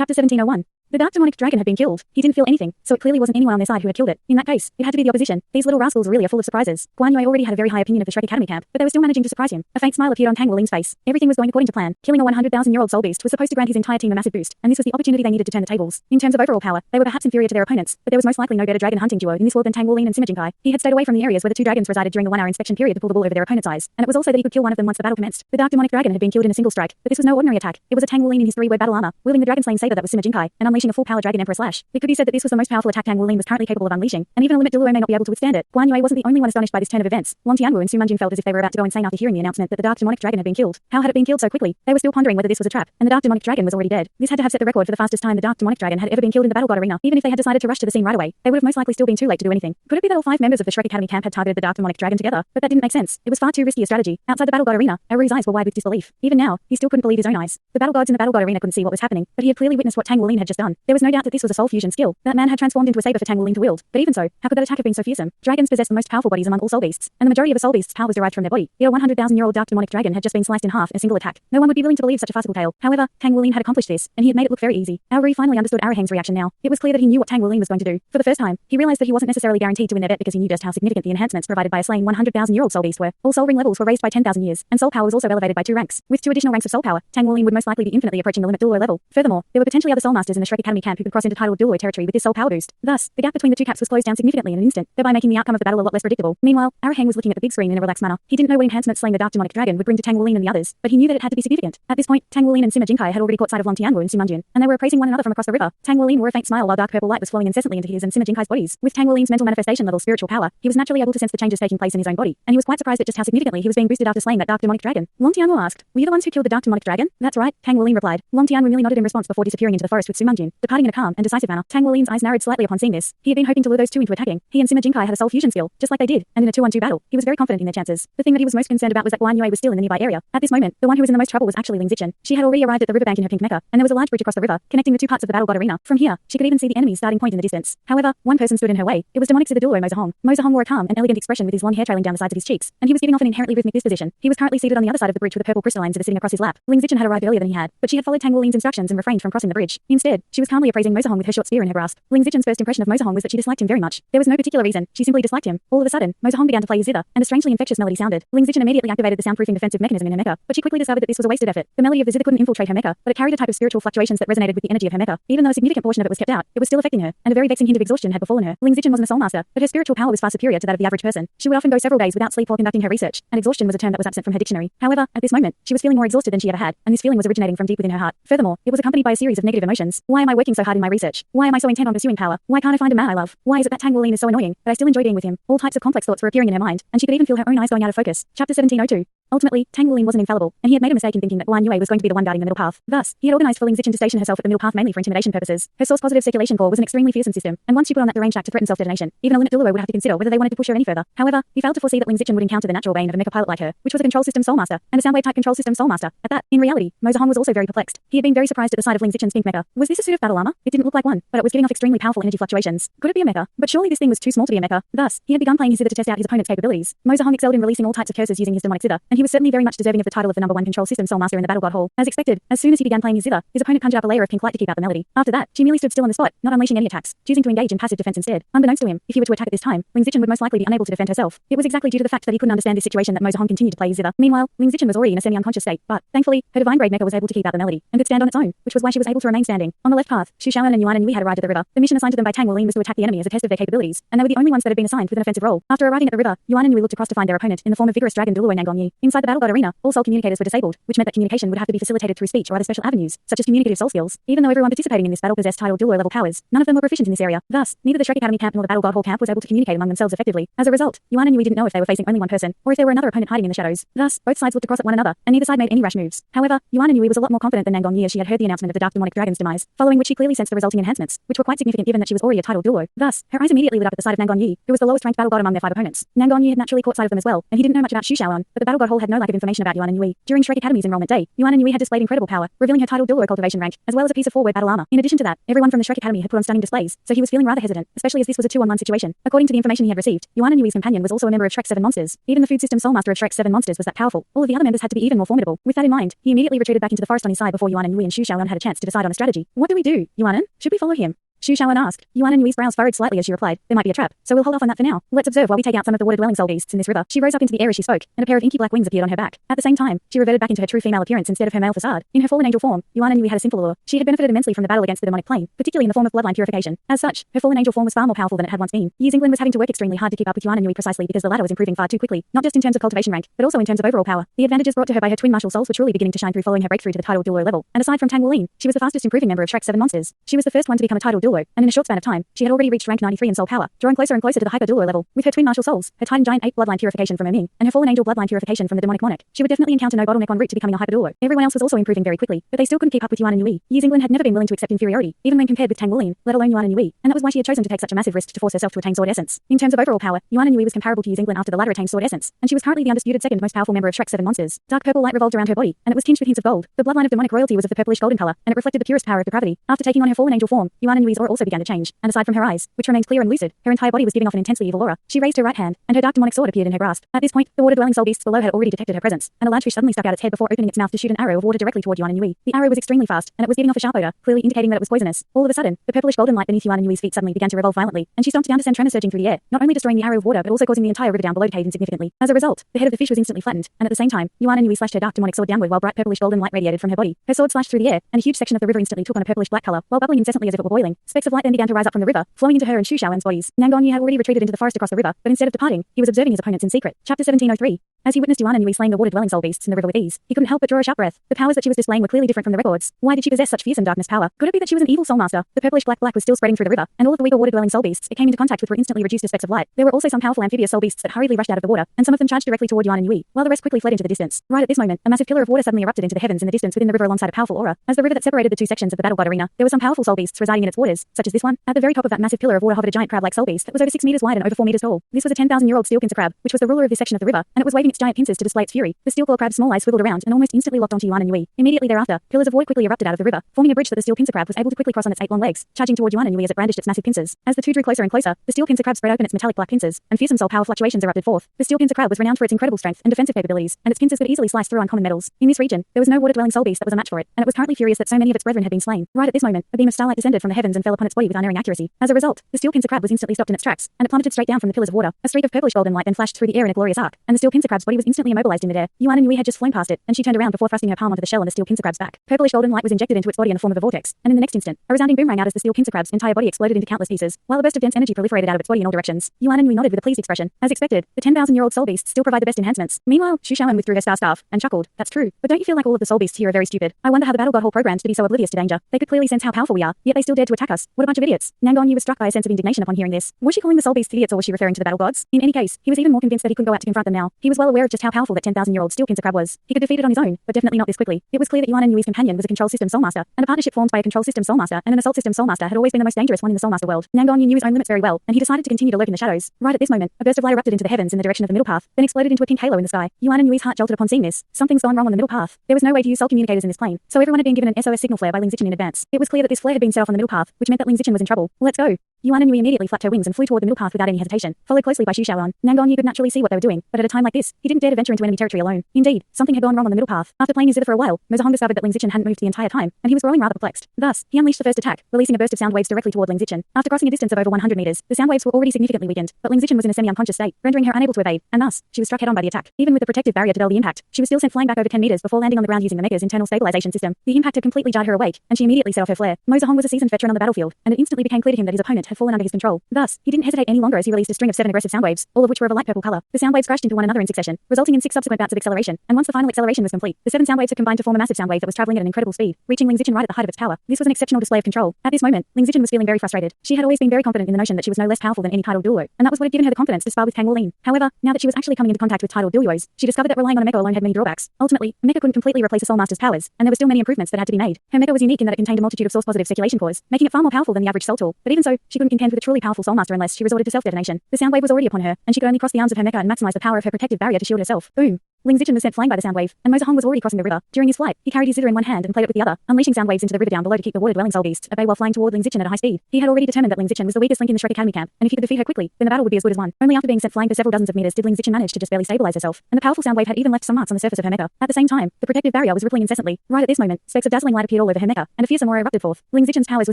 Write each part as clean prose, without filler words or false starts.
Chapter 1701. The dark demonic dragon had been killed. He didn't feel anything, so it clearly wasn't anyone on their side who had killed it. In that case, it had to be the opposition. These little rascals really are full of surprises. Guan Yue already had a very high opinion of the Shrek Academy camp, but they were still managing to surprise him. A faint smile appeared on Tang Wulin's face. Everything was going according to plan. Killing a 100,000-year-old soul beast was supposed to grant his entire team a massive boost, and this was the opportunity they needed to turn the tables. In terms of overall power, they were perhaps inferior to their opponents, but there was most likely no better dragon hunting duo in this world than Tang Wulin and Sima Jinkai. He had stayed away from the areas where the two dragons resided during the 1-hour inspection period to pull the wool over their opponent's eyes, and it was also that he could kill one of them once the battle commenced. The dark demonic dragon had been killed in a single strike, but this was no ordinary attack. It was a Tang Wulin in his 3-word battle armor, wielding the dragon-slaying saber that was Sima Jinkai, and unleashing a full-power dragon emperor slash. It could be said that this was the most powerful attack Tang Wulin was currently capable of unleashing, and even a limit Douluo may not be able to withstand it. Guan Yue wasn't the only one astonished by this turn of events. Long Tianwu and Su Munjin felt as if they were about to go insane after hearing the announcement that the dark demonic dragon had been killed. How had it been killed so quickly? They were still pondering whether this was a trap, and the dark demonic dragon was already dead. This had to have set the record for the fastest time the dark demonic dragon had ever been killed in the battle god arena. Even if they had decided to rush to the scene right away, they would have most likely still been too late to do anything. Could it be that all 5 members of the Shrek Academy camp had targeted the dark demonic dragon together? But that didn't make sense. It was far too risky a strategy. Outside the battle god arena, Aru's eyes were wide with disbelief. Even now, he still couldn't believe his own eyes. The battle gods in the battle god arena couldn't see what was happening, but he had clearly witnessed what Tang Wulin had just done. There was no doubt that this was a soul fusion skill. That man had transformed into a saber for Tang Wulin to wield. But even so, how could that attack have been so fearsome? Dragons possess the most powerful bodies among all soul beasts, and the majority of a soul beast's power was derived from their body. Yet a 100,000-year-old dark demonic dragon had just been sliced in half in a single attack. No one would be willing to believe such a farcical tale. However, Tang Wulin had accomplished this, and he had made it look very easy. Aru finally understood Arahang's reaction now. It was clear that he knew what Tang Wulin was going to do. For the first time, he realized that he wasn't necessarily guaranteed to win their bet because he knew just how significant the enhancements provided by a slain 100,000-year-old soul beast were. All soul ring levels were raised by 10,000 years, and soul power was also elevated by 2 ranks. With 2 additional ranks of soul power, Tang Wulin would most likely be infinitely approaching the limit Douluo level. Furthermore, there were potentially other soul masters in the Shrek Academy camp who could cross into titled Douluo territory with this soul power boost. Thus, the gap between the 2 caps was closed down significantly in an instant, thereby making the outcome of the battle a lot less predictable. Meanwhile, Arahang was looking at the big screen in a relaxed manner. He didn't know what enhancements slaying the dark demonic dragon would bring to Tang Wulin and the others, but he knew that it had to be significant. At this point, Tang Wulin and Sima Jinkai had already caught sight of Long Tianwu and Su Munjin, and they were appraising one another from across the river. Tang Wulin wore a faint smile while dark purple light was flowing incessantly into his and Sima Jinkai's bodies. With Tang Wulin's mental manifestation level spiritual power, he was naturally able to sense the changes taking place in his own body, and he was quite surprised at just how significantly he was being boosted after slaying that dark demonic dragon. Long Tianwu asked, "Were you the ones who killed the dark demonic dragon?" "That's right," Tang Wulin replied. Long Tianwu merely nodded in response before disappearing into the forest with Su Munjin, departing in a calm and decisive manner. Tang Wulin's eyes narrowed slightly upon seeing this. He had been hoping to lure those 2 into attacking. He and Sima Jinkai had a soul fusion skill, just like they did, and in a 2-on-2 battle, he was very confident in their chances. The thing that he was most concerned about was that Guan Yue was still in the nearby area. At this moment, the one who was in the most trouble was actually Ling Zichen. She had already arrived at the riverbank in her pink mecha, and there was a large bridge across the river, connecting the 2 parts of the battle god arena. From here, she could even see the enemy's starting point in the distance. However, one person stood in her way. It was demonic Zither Douluo Mozahong. Mozahong wore a calm and elegant expression with his long hair trailing down the sides of his cheeks, and he was giving off an inherently rhythmic disposition. He was currently seated on the other side of the bridge with a purple crystalline Zither sitting across his lap. Ling Zichen had arrived earlier than he had, but she had followed Tang Wulin's instructions and refrained from crossing the bridge. Instead, she was calmly appraising Mozahong with her short spear in her grasp. Ling Zichen's first impression of Mozahong was that she disliked him very much. There was no particular reason, she simply disliked him. All of a sudden, Mozahong began to play his zither, and a strangely infectious melody sounded. Ling Zichen immediately activated the soundproofing defensive mechanism in her mecha, but she quickly discovered that this was a wasted effort. The melody of the zither couldn't infiltrate her mecha, but it carried a type of spiritual fluctuations that resonated with the energy of her mecha. Even though a significant portion of it was kept out, it was still affecting her, and a very vexing hint of exhaustion had befallen her. Ling Zichen wasn't a soul master, but her spiritual power was far superior to that of the average person. She would often go several days without sleep while conducting her research, and exhaustion was a term that was absent from her dictionary. However, at this moment, she was feeling more exhausted than she ever had, and this feeling was originating from deep within her heart. Furthermore, it was accompanied by a series of negative emotions. Why am I working so hard in my research? Why am I so intent on pursuing power? Why can't I find a man I love? Why is it that Tang Wulin is so annoying, but I still enjoy being with him? All types of complex thoughts were appearing in her mind, and she could even feel her own eyes going out of focus. Chapter 1702. Ultimately, Tang Wulin wasn't infallible, and he had made a mistake in thinking that Guan Yue was going to be the one guarding the middle path. Thus, he had organized for Ling Zichen to station herself at the middle path mainly for intimidation purposes. Her source-positive circulation core was an extremely fearsome system, and once she put on that deranged act to threaten self-detonation, even a limit Douluo would have to consider whether they wanted to push her any further. However, he failed to foresee that Ling Zichen would encounter the natural bane of a mecha pilot like her, which was a control system soul master, and a soundwave type control system soul master. At that, in reality, Mozahong was also very perplexed. He had been very surprised at the sight of Ling Zichen's pink mecha. Was this a suit of battle armor? It didn't look like one, but it was giving off extremely powerful energy fluctuations. Could it be a mecha? But surely this thing was too small to be a mecha. Thus, he had begun playing his zither to test out his opponent's capabilities. Mozahong excelled in releasing all types of curses using his demonic zither, and he was certainly very much deserving of the title of the #1 control system soul master in the battle god hall. As expected, as soon as he began playing his zither, his opponent conjured up a layer of pink light to keep out the melody. After that, she merely stood still on the spot, not unleashing any attacks, choosing to engage in passive defense instead. Unbeknownst to him, if he were to attack at this time, Ling Zichen would most likely be unable to defend herself. It was exactly due to the fact that he couldn't understand this situation that Mozahong continued to play his zither. Meanwhile, Ling Zichen was already in a semi-unconscious state, but thankfully, her divine grade mecha was able to keep out the melody and could stand on its own, which was why she was able to remain standing. On the left path, Xu Shaoan and Yuan and Yui had arrived at the river. The mission assigned to them by Tang Wulin was to attack the enemy as a test of their capabilities, and they were the only ones that had been assigned with an offensive role. After arriving at the river, Yuan and Yui looked across to find their opponent in the form of vigorous dragon Douluo Nangong. Inside the battle god arena, all soul communicators were disabled, which meant that communication would have to be facilitated through speech or other special avenues, such as communicative soul skills. Even though everyone participating in this battle possessed titled Douluo level powers, none of them were proficient in this area. Thus, neither the Shrek Academy camp nor the battle god hall camp was able to communicate among themselves effectively. As a result, Yuan and Yui didn't know if they were facing only one person, or if there were another opponent hiding in the shadows. Thus, both sides looked across at one another, and neither side made any rash moves. However, Yuan and Yui was a lot more confident than Nangong as she had heard the announcement of the dark demonic dragon's demise, following which she clearly sensed the resulting enhancements, which were quite significant given that she was already a titled Douluo. Thus, her eyes immediately lit up at the sight of Nangong, who was the lowest ranked battle god among their 5 opponents. Nangong had naturally caught sight of them as well, and he didn't know much about Xu Shaoan, but the battle god hall had no lack of information about Yuan and Yui. During Shrek Academy's enrollment day, Yuan and Yui had displayed incredible power, revealing her title Douluo cultivation rank, as well as a piece of forward battle armor. In addition to that, everyone from the Shrek Academy had put on stunning displays, so he was feeling rather hesitant, especially as this was a 2-on-1 situation. According to the information he had received, Yuan and Yui's companion was also a member of Shrek's 7 monsters. Even the food system soulmaster of Shrek's 7 monsters was that powerful. All of the other members had to be even more formidable. With that in mind, he immediately retreated back into the forest on his side before Yuan and Yui and Shu Xiaoan had a chance to decide on a strategy. What do we do, Yuanan? Should we follow him? Shu Xiaoan asked. Yuan and Yui's brows furrowed slightly as she replied, there might be a trap, so we'll hold off on that for now. Let's observe while we take out some of the water-dwelling soul beasts in this river. She rose up into the air as she spoke, and a pair of inky black wings appeared on her back. At the same time, she reverted back into her true female appearance instead of her male facade. In her fallen angel form, Yuan and Yui had a simple allure. She had benefited immensely from the battle against the demonic plane, particularly in the form of bloodline purification. As such, her fallen angel form was far more powerful than it had once been. Years England was having to work extremely hard to keep up with Yuan and Yui precisely because the latter was improving far too quickly, not just in terms of cultivation rank, but also in terms of overall power. The advantages brought to her by her twin martial souls were truly beginning to shine through following her breakthrough to the title Douluo level. And aside from Tang Wuling, she was the fastest improving member of Shrek's 7 monsters. She was the first one to become a title Douluo, and in a short span of time, she had already reached rank 93 in soul power, drawing closer and closer to the hyper Douluo level. With her twin martial souls, her Titan Giant Ape bloodline purification from Ming, and her fallen angel bloodline purification from the demonic monarch, she would definitely encounter no bottleneck en route to becoming a hyper Douluo. Everyone else was also improving very quickly, but they still couldn't keep up with Yuan and Yui. Years England had never been willing to accept inferiority, even when compared with Tang Wuling, let alone Yuan and Yui, and that was why she had chosen to take such a massive risk to force herself to attain sword essence. In terms of overall power, Yuan and Yui was comparable to Years England after the latter attained sword essence, and she was currently the undisputed second most powerful member of Shrek's 7 monsters. Dark purple light revolved around her body, and it was tinged with hints of gold. The bloodline of demonic royalty was of the purplish golden color, and it reflected the purest power of depravity. After taking on her fallen angel form, Yuan and Yui's aura also began to change, and aside from her eyes, which remained clear and lucid, her entire body was giving off an intensely evil aura. She raised her right hand, and her dark demonic sword appeared in her grasp. At this point, the water-dwelling soul beasts below had already detected her presence, and a large fish suddenly stuck out its head before opening its mouth to shoot an arrow of water directly toward Yuan and Yui. The arrow was extremely fast, and it was giving off a sharp odor, clearly indicating that it was poisonous. All of a sudden, the purplish golden light beneath Yuan and Yui's feet suddenly began to revolve violently, and she stomped down to send tremor surging through the air, not only destroying the arrow of water but also causing the entire river down below to cave insignificantly. As a result, the head of the fish was instantly flattened, and at the same time, Yuan and Yui slashed her dark demonic sword downward while bright purplish golden light radiated from her body. Her sword slashed through the air, and a huge section of the river instantly took on a purplish black color, while bubbling incessantly as if it were boiling. Specks of light then began to rise up from the river, flowing into her and Shu Xiaoan's bodies. Nangon had already retreated into the forest across the river, but instead of departing, he was observing his opponents in secret. Chapter 1703. As he witnessed Yuan and Yui slaying the water-dwelling soul beasts in the river with ease, he couldn't help but draw a sharp breath. The powers that she was displaying were clearly different from the records. Why did she possess such fearsome darkness power? Could it be that she was an evil soul master? The purplish black was still spreading through the river, and all of the weaker water-dwelling soul beasts it came into contact with were instantly reduced to specks of light. There were also some powerful amphibious soul beasts that hurriedly rushed out of the water, and some of them charged directly toward Yuan and Yui, while the rest quickly fled into the distance. Right at this moment, a massive pillar of water suddenly erupted into the heavens in the distance within the river alongside a powerful aura. As the river that separated the two sections of the battle god arena, there were some powerful soul beasts residing in its waters, such as this one. At the very top of that massive pillar of water hovered a giant crab-like soul beast that was over 6 meters wide and over 4 meters tall. This was a 10,000-year-old steel pincer crab, which was the ruler of this section of the river, and it was waving its giant pincers to display its fury. The steel claw crab's small eyes swiveled around and almost instantly locked onto Yuan and Yui. Immediately thereafter, pillars of water quickly erupted out of the river, forming a bridge that the steel pincer crab was able to quickly cross on its 8 long legs, charging toward Yuan and Yui as it brandished its massive pincers. As the two drew closer and closer, the steel pincer crab spread open its metallic black pincers, and fearsome soul power fluctuations erupted forth. The steel pincer crab was renowned for its incredible strength and defensive capabilities, and its pincers could easily slice through uncommon metals. In this region, there was no water-dwelling soul beast that was a match for it, and it was currently furious that so many of its brethren had been slain. Right at this moment, a beam of starlight descended from the heavens and fell upon its body with unerring accuracy. As a result, the steel pincer crab was instantly stopped in its tracks, and it plummeted straight down from the pillars of water. A streak of purplish golden light then flashed through the air in a glorious arc, and the steel pincer crab's body was instantly immobilized in midair. Yuan and Yui had just flown past it, and she turned around before thrusting her palm onto the shell on the steel pincer crab's back. Purplish golden light was injected into its body in the form of a vortex, and in the next instant, a resounding boom rang out as the steel pincer crab's entire body exploded into countless pieces, while a burst of dense energy proliferated out of its body in all directions. Yuan and Yui nodded with a pleased expression. As expected, the 10,000-year-old soul beasts still provide the best enhancements. Meanwhile, Shu Xiaoan withdrew her star staff and chuckled. That's true, but don't you feel like all of the soul beasts here are very stupid? I wonder how the battle god hall programmed to be so oblivious to danger. They could clearly sense how powerful we are, yet they still dared to attack us. What a bunch of idiots. Nangon Yu was struck by a sense of indignation upon hearing this. Was she calling the soul beasts idiots or was she referring to the battle gods? In any case, he was even more convinced that he couldn't go out to confront them now. He was well aware of just how powerful that 10,000-year-old steel pincer crab was. He could defeat it on his own, but definitely not this quickly. It was clear that Yuan and Yui's companion was a control system soulmaster, and a partnership formed by a control system soulmaster and an assault system soulmaster had always been the most dangerous one in the soulmaster world. Nangon Yu knew his own limits very well, and he decided to continue to lurk in the shadows. Right at this moment, a burst of light erupted into the heavens in the direction of the middle path, then exploded into a pink halo in the sky. Yuan and Yui's heart jolted upon seeing this. Something's gone wrong on the middle path. There was no way to use soul communicators in this plane, so everyone had been given an SOS signal flare by Ling Zichen in advance. It was clear that this flare had been set off on the middle path, which meant that Ling Zichen was in trouble. Let's go. Yuan and Yui immediately flapped her wings and flew toward the middle path without any hesitation, followed closely by Shu Xiaoan. Nangon Yu could naturally see what they were doing, but at a time like this, he didn't dare to venture into enemy territory alone. Indeed, something had gone wrong on the middle path. After playing his zither for a while, Mozahong discovered that Ling Zichen hadn't moved the entire time, and he was growing rather perplexed. Thus, he unleashed the first attack, releasing a burst of sound waves directly toward Ling Zichen. After crossing a distance of over 100 meters, the sound waves were already significantly weakened, but Ling Zichen was in a semi-unconscious state, rendering her unable to evade, and thus, she was struck head-on by the attack. Even with the protective barrier to dull the impact, she was still sent flying back over 10 meters before landing on the ground using the Mega's internal stabilization system. The impact had completely jarred her awake, and she immediately set off her flare. Mozahong was a seasoned veteran on the battlefield, and it instantly became clear to him that his opponent had fallen under his control. Thus, he didn't hesitate any longer as he released a string of 7 aggressive sound waves, all of which were of a light purple color. The sound waves crashed into one another in succession, resulting in 6 subsequent bouts of acceleration, and once the final acceleration was complete, the 7 sound waves had combined to form a massive sound wave that was traveling at an incredible speed, reaching Ling Zichen right at the height of its power. This was an exceptional display of control. At this moment, Ling Zichen was feeling very frustrated. She had always been very confident in the notion that she was no less powerful than any title Douluo, and that was what had given her the confidence to spar with Tang Wuling. However, now that she was actually coming into contact with title Douluos, she discovered that relying on a mecha alone had many drawbacks. Ultimately, a mecha couldn't completely replace a soul master's powers, and there were still many improvements that had to be made. Her mecha was unique in that it contained a multitude of source-positive circulation cores, making it far more powerful than the average soul tool. But even so, she couldn't contend with a truly powerful soul master unless she resorted to self-detonation. The sound wave was already upon her, and she could only cross the arms of her mecha and maximize the power of her protective barrier to shield herself. Boom. Ling Zichen was sent flying by the sound wave, and Mozahong was already crossing the river. During his flight, he carried his zither in one hand and played it with the other, unleashing sound waves into the river down below to keep the water-dwelling soul beasts at bay while flying toward Ling Zichen at a high speed. He had already determined that Ling Zichen was the weakest link in the Shrek Academy camp, and if he could defeat her quickly, then the battle would be as good as won. Only after being sent flying for several dozens of meters did Ling Zichen manage to just barely stabilize herself, and the powerful sound wave had even left some marks on the surface of her mecha. At the same time, the protective barrier was rippling incessantly. Right at this moment, specks of dazzling light appeared all over her mecha, and a fearsome aura erupted forth. Ling Zichen's powers were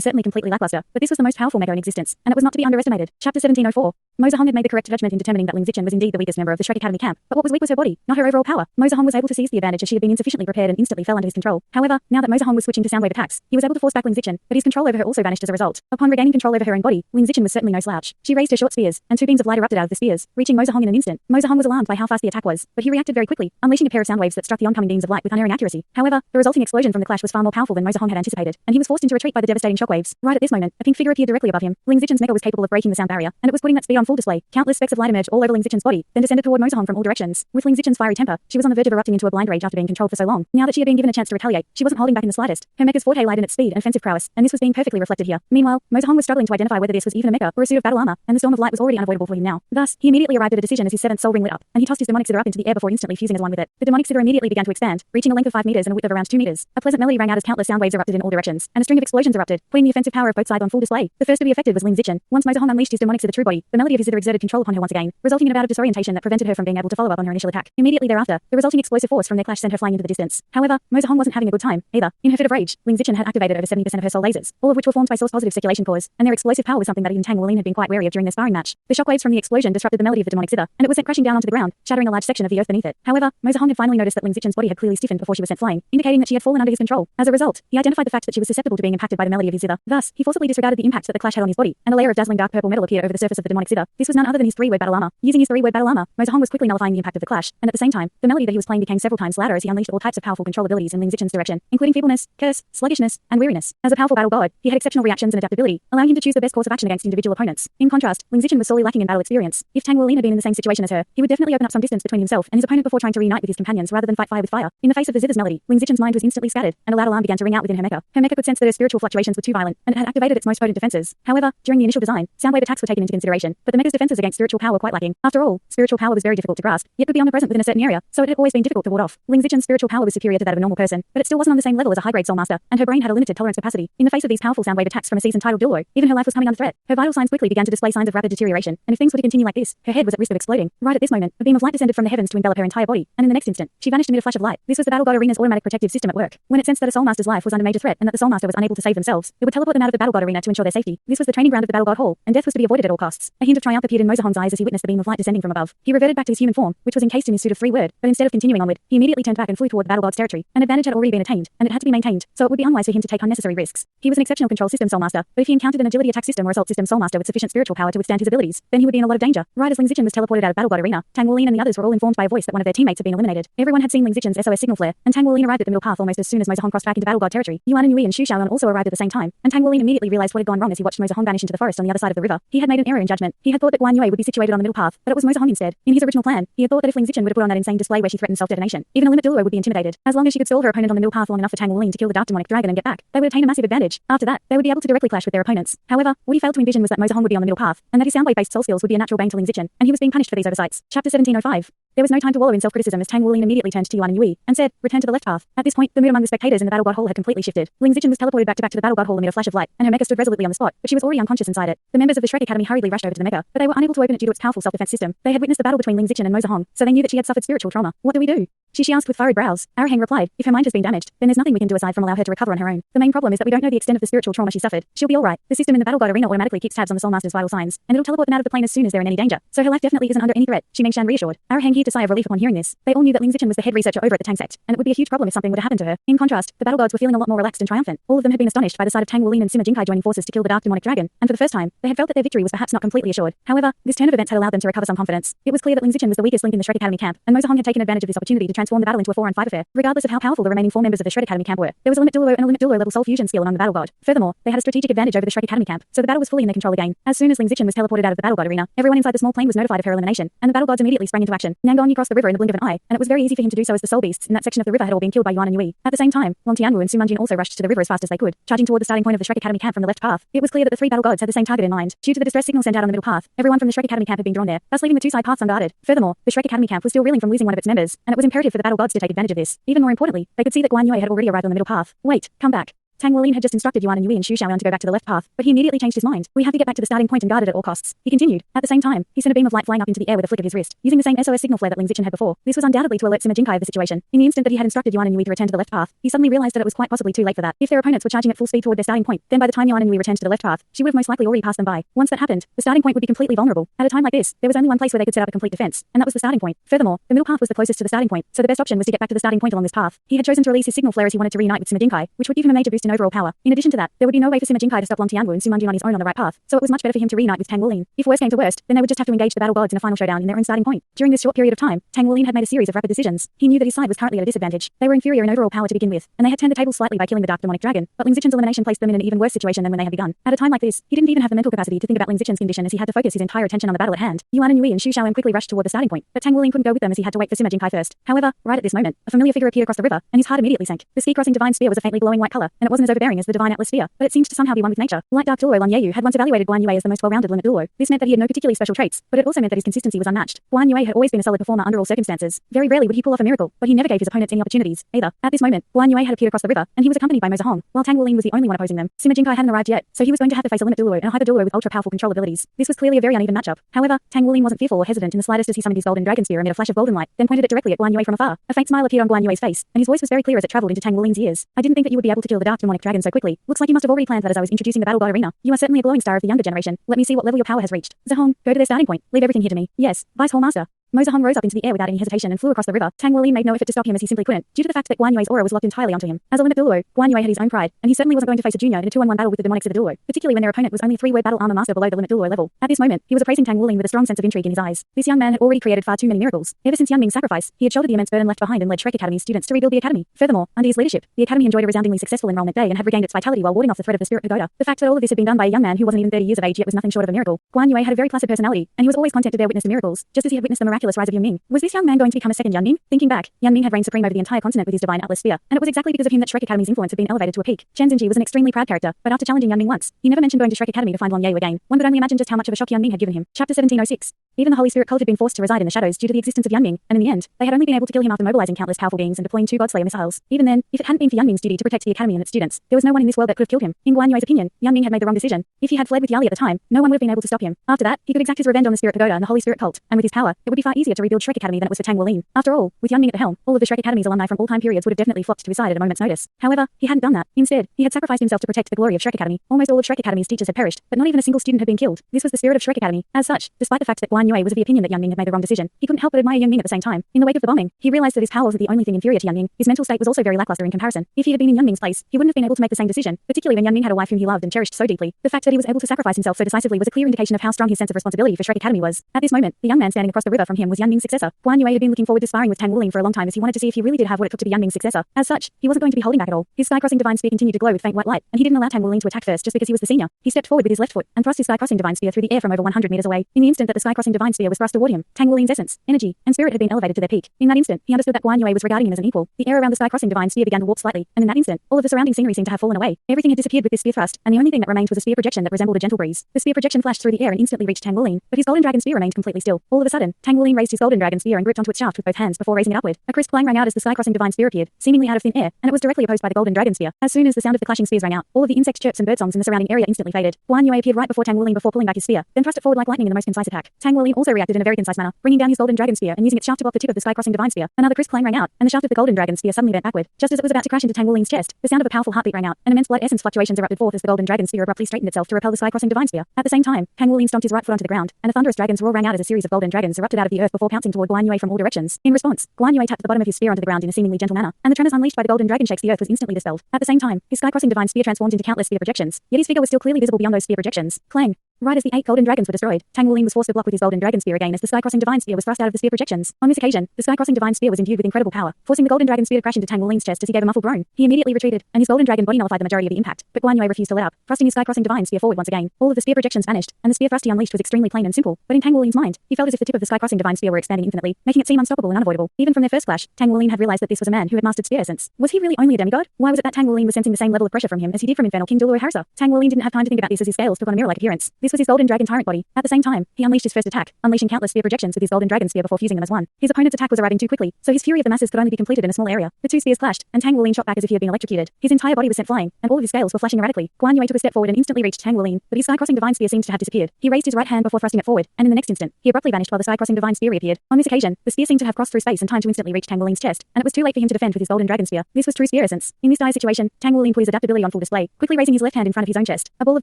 certainly completely lackluster, but this was the most powerful mecha in existence, and it was not to be underestimated. Chapter 1704. Mozahong had made the correct judgment in determining that Ling Zichen was indeed the weakest member of the Shrek Academy camp, but what was weak was her body, not her overall power. Mozahong was able to seize the advantage as she had been insufficiently prepared and instantly fell under his control. However, now that Mozahong was switching to soundwave attacks, he was able to force back Ling Zichen, but his control over her also vanished as a result. Upon regaining control over her own body, Ling Zichen was certainly no slouch. She raised her short spears, and two beams of light erupted out of the spears, reaching Mozahong in an instant. Mozahong was alarmed by how fast the attack was, but he reacted very quickly, unleashing a pair of sound waves that struck the oncoming beams of light with unerring accuracy. However, the resulting explosion from the clash was far more powerful than Mozahong had anticipated, and he was forced into retreat by the devastating shockwaves. Right at this moment, a pink figure appeared directly above him. Ling Zichen's mecha was capable of breaking the sound barrier, and it was putting that speed on full display. Countless specks of light emerged all over Ling Zichen's body, then descended toward Mozahong from all directions. With Ling Zichen's fiery temper, she was on the verge of erupting into a blind rage after being controlled for so long. Now that she had been given a chance to retaliate, she wasn't holding back in the slightest. Her mecha's forte lied in its speed and offensive prowess, and this was being perfectly reflected here. Meanwhile, Mozahong was struggling to identify whether this was even a mecha or a suit of battle armor, and the storm of light was already unavoidable for him now. Thus, he immediately arrived at a decision as his seventh soul ring lit up, and he tossed his demonic zither up into the air before instantly fusing as one with it. The demonic zither immediately began to expand, reaching a length of 5 meters and a width of around 2 meters. A pleasant melody rang out as countless sound waves erupted in all directions, and a string of explosions erupted, putting the offensive power of both sides on full display. The first to be affected was Ling Zichen. Once Mozahong unleashed his demonic zither true body, the melody of his zither exerted control upon her once again, resulting in a bout of disorientation that prevented her from being able to follow up on her initial attack. Immediately thereafter, the resulting explosive force from their clash sent her flying into the distance. However, Mozahong wasn't having a good time, either. In her fit of rage, Ling Zichen had activated over 70% of her soul lasers, all of which were formed by source-positive circulation cores, and their explosive power was something that even Tang Wuling had been quite wary of during their sparring match. The shockwaves from the explosion disrupted the melody of the demonic zither, and it was sent crashing down onto the ground, shattering a large section of the earth beneath it. However, Mozahong had finally noticed that Ling Zichen's body had clearly stiffened before she was sent flying, indicating that she had fallen under his control. As a result, he identified the fact that she was susceptible to being impacted by the melody of his zither. Thus, he forcibly disregarded the impact that the clash had on his body, and a layer of dazzling dark purple metal appeared over the surface of the demonic zither. This was none other than his three-word battle armor. Using his three-word battle armor, Mozahong was quickly nullifying the impact of the clash, and at the same time, the melody that he was playing became several times louder as he unleashed all types of powerful control abilities in Ling Zichen's direction, including feebleness, curse, sluggishness, and weariness. As a powerful battle god, he had exceptional reactions and adaptability, allowing him to choose the best course of action against individual opponents. In contrast, Ling Zichen was sorely lacking in battle experience. If Tang Wuling had been in the same situation as her, he would definitely open up some distance between himself and his opponent before trying to reunite with his companions rather than fight fire with fire. In the face of the zither's melody, Ling Zichen's mind was instantly scattered, and a loud alarm began to ring out within her mecha. Her mecha could sense that her spiritual fluctuations were too violent, and it had activated its most potent defenses. However, during the initial design, soundwave attacks were taken into consideration, but the mecha's defenses against spiritual power were quite lacking. After all, spiritual power was very difficult to grasp, yet could be omnipresent within a certain area, so it had always been difficult to ward off. Ling Zichen's spiritual power was superior to that of a normal person, but it still wasn't on the same level as a high-grade soul master, and her brain had a limited tolerance capacity. In the face of these powerful soundwave attacks from a season titled Douluo, even her life was coming under threat. Her vital signs quickly began to display signs of rapid deterioration, and if things were to continue like this, her head was at risk of exploding. Right at this moment, a beam of light descended from the heavens to envelop her entire body, and in the next instant, she vanished amid a flash of light. This was the Battle God Arena's automatic protective system at work. When it sensed that a soul master's life was under major threat and that the soul master was unable to save themselves, it would teleport them out of the Battle God Arena to ensure their safety. This was the training ground of the Battle God Hall, and death was to be avoided at all costs. A hint of triumph appeared in Mozahong's eyes as he witnessed the beam of light descending from above. He reverted back to his human form, which was encased in his suit of three-word, but instead of continuing onward, he immediately turned back and flew toward the Battle God's territory. An advantage had already been attained, and it had to be maintained, so it would be unwise for him to take unnecessary risks. He was an exceptional control system soul master, but if he encountered an agility attack system or assault system soul master with sufficient spiritual power to withstand his abilities, then he would be in a lot of danger. Right as Ling Zichen was teleported out of Battle God Arena, Tang Wuling and the others were all informed by a voice that one of their teammates had been eliminated. Everyone had seen Ling Zichen's SOS signal flare, and Tang Wuling arrived at the middle path almost as soon as Mozahong crossed back into Battle God territory. Yuan and Yui and Xu Xiaoyan also arrived at the same time, and Tang Wuling immediately realized what had gone wrong as he watched Mozahong vanish into the forest on the other side of the river. He had made an error in judgment. He had thought that Guan Yue would be situated on the middle path, but it was Mozahong instead. In his original plan, he had thought that if Ling Zichen would have put on that insane display where she threatened self-detonation, even a limit Douluo would be intimidated. As long as she could stall her opponent on the middle path long enough for Tang Wuling to kill the dark demonic dragon and get back, they would attain a massive advantage. After that, they would be able to directly clash with their opponents. However, what he failed to envision was that Mozahong would be on the middle path, and that his soundwave-based soul skills would be a natural bane to Ling Zichen, and he was being punished for these oversights. Chapter 1705. There was no time to wallow in self-criticism as Tang Wuling immediately turned to Yuan and Yui and said, "Return to the left path." At this point, the mood among the spectators in the Battle God Hall had completely shifted. Ling Zichen was teleported back to the Battle God Hall amid a flash of light, and her mecha stood resolutely on the spot, but she was already unconscious inside it. The members of the Shrek Academy hurriedly rushed over to the mecha, but they were unable to open it due to its powerful self-defense system. They had witnessed the battle between Ling Zichen and Mozahong, so they knew that she had suffered spiritual trauma. What do we do? She asked with furrowed brows. Arahang replied, "If her mind has been damaged, then there's nothing we can do aside from allow her to recover on her own. The main problem is that we don't know the extent of the spiritual trauma she suffered. She'll be alright. The system in the Battle God Arena automatically keeps tabs on the Soul Master's vital signs, and it'll teleport them out of the plane as soon as they're in any danger. So her life definitely isn't under any threat." Xi Mengshan reassured. Arahang heaved a sigh of relief upon hearing this. They all knew that Ling Zichen was the head researcher over at the Tang sect, and it would be a huge problem if something were to happen to her. In contrast, the Battle Gods were feeling a lot more relaxed and triumphant. All of them had been astonished by the sight of Tang Wuling and Sima Jinkai joining forces to kill the dark demonic dragon, and for the first time, they had felt that their victory was perhaps not completely assured. However, this turn of events had allowed them to recover some confidence. It was clear that Ling Zichen was the weakest link in the Shrek Academy camp, and Mozahong had taken advantage of this opportunity to transform the battle into a 4-on-5 affair, regardless of how powerful the remaining 4 members of the Shrek Academy camp were. There was a limit Douluo and a limit Douluo level soul fusion skill among the battle god. Furthermore, they had a strategic advantage over the Shrek Academy camp, so the battle was fully in their control again. As soon as Ling Zichen was teleported out of the battle god arena, everyone inside the small plane was notified of her elimination, and the battle gods immediately sprang into action. Nangong crossed the river in the blink of an eye, and it was very easy for him to do so as the soul beasts in that section of the river had all been killed by Yuan and Yui. At the same time, Long Tianwu and Su Munjin also rushed to the river as fast as they could, charging toward the starting point of the Shrek Academy camp from the left path. It was clear that the 3 battle gods had the same target in mind. Due to the distress signal sent out on the middle path, everyone from the Shrek Academy camp had been drawn there, thus leaving the 2 side paths unguarded. Furthermore, the Shrek Academy camp was still reeling from losing one of its members, and it was imperative for the battle gods to take advantage of this. Even more importantly, they could see that Guan Yue had already arrived on the middle path. Wait, come back. Tang Wuling had just instructed Yuan and Yui and Xu Xiaoyan to go back to the left path, but he immediately changed his mind. We have to get back to the starting point and guard it at all costs. He continued. At the same time, he sent a beam of light flying up into the air with a flick of his wrist, using the same SOS signal flare that Ling Zichen had before. This was undoubtedly to alert Sima Jinkai of the situation. In the instant that he had instructed Yuan and Yui to return to the left path, he suddenly realized that it was quite possibly too late for that. If their opponents were charging at full speed toward their starting point, then by the time Yuan and Yui returned to the left path, she would have most likely already passed them by. Once that happened, the starting point would be completely vulnerable. At a time like this, there was only one place where they could set up a complete defense, and that was the starting point. Furthermore, the middle path was the closest to the starting point, so the best option was to get back to the starting point along this path. He had chosen to release his signal flare as he wanted to reunite with Sima Jinkai, which would give him a major boost in overall power. In addition to that, there would be no way for Sima Jinkai to stop Long Tianwu and Su Munjin on his own on the right path, so it was much better for him to reunite with Tang Wuling. If worst came to worst, then they would just have to engage the battle gods in a final showdown in their own starting point. During this short period of time, Tang Wuling had made a series of rapid decisions. He knew that his side was currently at a disadvantage. They were inferior in overall power to begin with, and they had turned the tables slightly by killing the dark demonic dragon, but Ling Zichen's elimination placed them in an even worse situation than when they had begun. At a time like this, he didn't even have the mental capacity to think about Ling Zichen's condition as he had to focus his entire attention on the battle at hand. Yuan and Yui and Xu Xiaoyan quickly rushed toward the starting point, but Tang Wuling couldn't go with them as he had to wait for Sima Jinkai first. However, right at this moment, a familiar figure appeared across the river, and his heart immediately sank. The ski-crossing divine spear was a faintly glowing white color, and it wasn't as overbearing as the divine atlas sphere, but it seemed to somehow be one with nature. Like Dark Douluo, Lan Yeyu had once evaluated Guan Yue as the most well-rounded limit Douluo. This meant that he had no particularly special traits, but it also meant that his consistency was unmatched. Guan Yue had always been a solid performer under all circumstances. Very rarely would he pull off a miracle, but he never gave his opponents any opportunities, either. At this moment, Guan Yue had appeared across the river, and he was accompanied by Mo Zahong, while Tang Wuling was the only one opposing them. Sima Jinkai hadn't arrived yet, so he was going to have to face a limit Douluo and a hyper Douluo with ultra-powerful control abilities. This was clearly a very uneven matchup. However, Tang Wuling wasn't fearful or hesitant in the slightest as he summoned his golden dragon spear amid a flash of golden light, then pointed it directly at Guan Yue from afar. A faint smile appeared on Guan Yue's face, and his voice was very clear as it traveled into Tang Wuling's ears. I didn't think that you would be able to kill the dark demonic dragon so quickly. Looks like you must have already planned that as I was introducing the battle god arena. You are certainly a glowing star of the younger generation. Let me see what level your power has reached. Zahong, go to their starting point. Leave everything here to me. Yes, Vice Hall Master. Mo Zahong rose up into the air without any hesitation and flew across the river. Tang Wuling made no effort to stop him as he simply couldn't, due to the fact that Guan Yue's aura was locked entirely onto him. As a limit Douluo, Guan Yue had his own pride, and he certainly wasn't going to face a junior in a 2-on-1 battle with the demonics of the Douluo, particularly when their opponent was only a 3-word battle armor master below the limit Douluo level. At this moment, he was appraising Tang Wuling with a strong sense of intrigue in his eyes. This young man had already created far too many miracles. Ever since Yang Ming's sacrifice, he had shouldered the immense burden left behind and led Shrek Academy's students to rebuild the academy. Furthermore, under his leadership, the academy enjoyed a resoundingly successful enrollment day and had regained its vitality while warding off the threat of the spirit pagoda. The fact that all of this had been done by a young man who wasn't even 30 years of age yet was nothing short of a miracle. Guan Yue had a very placid personality, and he was always content to bear witness to miracles, just as he had witnessed the miraculous rise of Yang Ming. Was this young man going to become a second Yang Ming? Thinking back, Yang Ming had reigned supreme over the entire continent with his divine atlas sphere, and it was exactly because of him that Shrek Academy's influence had been elevated to a peak. Chen Zhenji was an extremely proud character, but after challenging Yang Ming once, he never mentioned going to Shrek Academy to find Long Yeyu again. One could only imagine just how much of a shock Yang Ming had given him. Chapter 1706. Even the Holy Spirit cult had been forced to reside in the shadows due to the existence of Yang Ming, and in the end, they had only been able to kill him after mobilizing countless powerful beings and deploying 2 Godslayer missiles. Even then, if it hadn't been for Yang Ming's duty to protect the academy and its students, there was no one in this world that could have killed him. In Guan Yue's opinion, Yang Ming had made the wrong decision. If he had fled with Yali at the time, no one would have been able to stop him. After that, he could exact his revenge on the Spirit Pagoda and the Holy Spirit cult, and with his power, it would be far easier to rebuild Shrek Academy than it was for Tang Wuling. After all, with Yang Ming at the helm, all of the Shrek Academy's alumni from all time periods would have definitely flocked to his side at a moment's notice. However, he hadn't done that. Instead, he had sacrificed himself to protect the glory of Shrek Academy. Almost all of Shrek Academy's teachers had perished, but not even a single student had been killed. This was the spirit of Shrek Academy. As such, despite the fact that Guan Yue was of the opinion that Yang Ming had made the wrong decision, he couldn't help but admire Yang Ming at the same time. In the wake of the bombing, he realized that his power wasn't the only thing inferior to Yang Ming. His mental state was also very lackluster in comparison. If he had been in Yang Ming's place, he wouldn't have been able to make the same decision, particularly when Yang Ming had a wife whom he loved and cherished so deeply. The fact that he was able to sacrifice himself so decisively was a clear indication of how strong his sense of responsibility for Shrek Academy was. At this moment, the young man standing across the river from him was Yang Ming's successor. Guan Yue had been looking forward to sparring with Tang Wuling for a long time as he wanted to see if he really did have what it took to be Yang Ming's successor. As such, he wasn't going to be holding back at all. His sky-crossing divine spear continued to glow with faint white light, and he didn't allow Tang Wuling to attack first just because he was the senior. He stepped forward with his left foot and thrust his sky-crossing divine spear through the air from over 100 meters away. In the instant that the sky-crossing divine spear was thrust toward him, Tang Wuling's essence, energy, and spirit had been elevated to their peak. In that instant, he understood that Guan Yue was regarding him as an equal. The air around the sky-crossing divine spear began to warp slightly, and in that instant, all of the surrounding scenery seemed to have fallen away. Everything had disappeared with this spear thrust, and the only thing that remained was a spear projection that resembled a gentle breeze. The spear projection flashed through the air and instantly reached Tang Wuling, but his golden dragon spear remained completely still. All of a sudden, Tang Wuling raised his golden dragon spear and gripped onto its shaft with both hands before raising it upward. A crisp clang rang out as the sky-crossing divine spear appeared, seemingly out of thin air, and it was directly opposed by the golden dragon spear. As soon as the sound of the clashing spears rang out, all of the insect chirps and birdsongs in the surrounding area instantly faded. Guan Yue appeared right before Tang Wuling before pulling back his spear, then thrust it forward like lightning in the most concise attack. Tang Wuling also reacted in a very concise manner, bringing down his golden dragon spear and using its shaft to block the tip of the sky-crossing divine spear. Another crisp clang rang out, and the shaft of the golden dragon spear suddenly bent backward. Just as it was about to crash into Tang Wuling's chest, the sound of a powerful heartbeat rang out, and immense blood essence fluctuations erupted forth as the golden dragon spear abruptly straightened itself to repel the sky-crossing divine spear. At the same time, Tang Wuling stomped his right foot onto the ground, and a thunderous dragon's roar rang out as a series of golden dragons erupted out of the earth before pouncing toward Guan Yue from all directions. In response, Guan Yue tapped the bottom of his spear onto the ground in a seemingly gentle manner, and the tremors unleashed by the golden dragon shakes the earth was instantly dispelled. At the same time, his sky-crossing divine spear transformed into countless spear projections, yet his figure was still clearly visible beyond those spear projections. Clang! Right as the 8 golden dragons were destroyed, Tang Wuling was forced to block with his golden dragon spear again as the sky-crossing divine spear was thrust out of the spear projections. On this occasion, the sky-crossing divine spear was imbued with incredible power, forcing the golden dragon spear to crash into Tang Wuling's chest as he gave a muffled groan. He immediately retreated, and his golden dragon body nullified the majority of the impact, but Guan Yue refused to let up, thrusting his sky-crossing divine spear forward once again. All of the spear projections vanished, and the spear thrust he unleashed was extremely plain and simple, but in Tang Wuling's mind, he felt as if the tip of the sky-crossing divine spear were expanding infinitely, making it seem unstoppable and unavoidable. Even from their first clash, Tang Wuling had realized that this was a man who had mastered spear essence. Was he really only a demigod? Why was it that Tang Wuling was sensing the same level of pressure from him as he did from infernal King Douluo Harissa? Tang Wuling didn't have time to think about this as his scales took on a mirror-like appearance. This was his golden dragon tyrant body. At the same time, he unleashed his first attack, unleashing countless spear projections with his golden dragon spear before fusing them as one. His opponent's attack was arriving too quickly, so his fury of the masses could only be completed in a small area. The two spears clashed, and Tang Wuling shot back as if he had been electrocuted. His entire body was sent flying, and all of his scales were flashing erratically. Guan Yue took a step forward and instantly reached Tang Wuling, but his sky-crossing divine spear seemed to have disappeared. He raised his right hand before thrusting it forward, and in the next instant, he abruptly vanished while the sky-crossing divine spear reappeared. On this occasion, the spear seemed to have crossed through space and time to instantly reach Tang Wuling's chest, and it was too late for him to defend with his golden dragon spear. This was true spear essence. In this dire situation, Tang Wuling put his adaptability on full display, quickly raising his left hand in front of his own chest. A ball of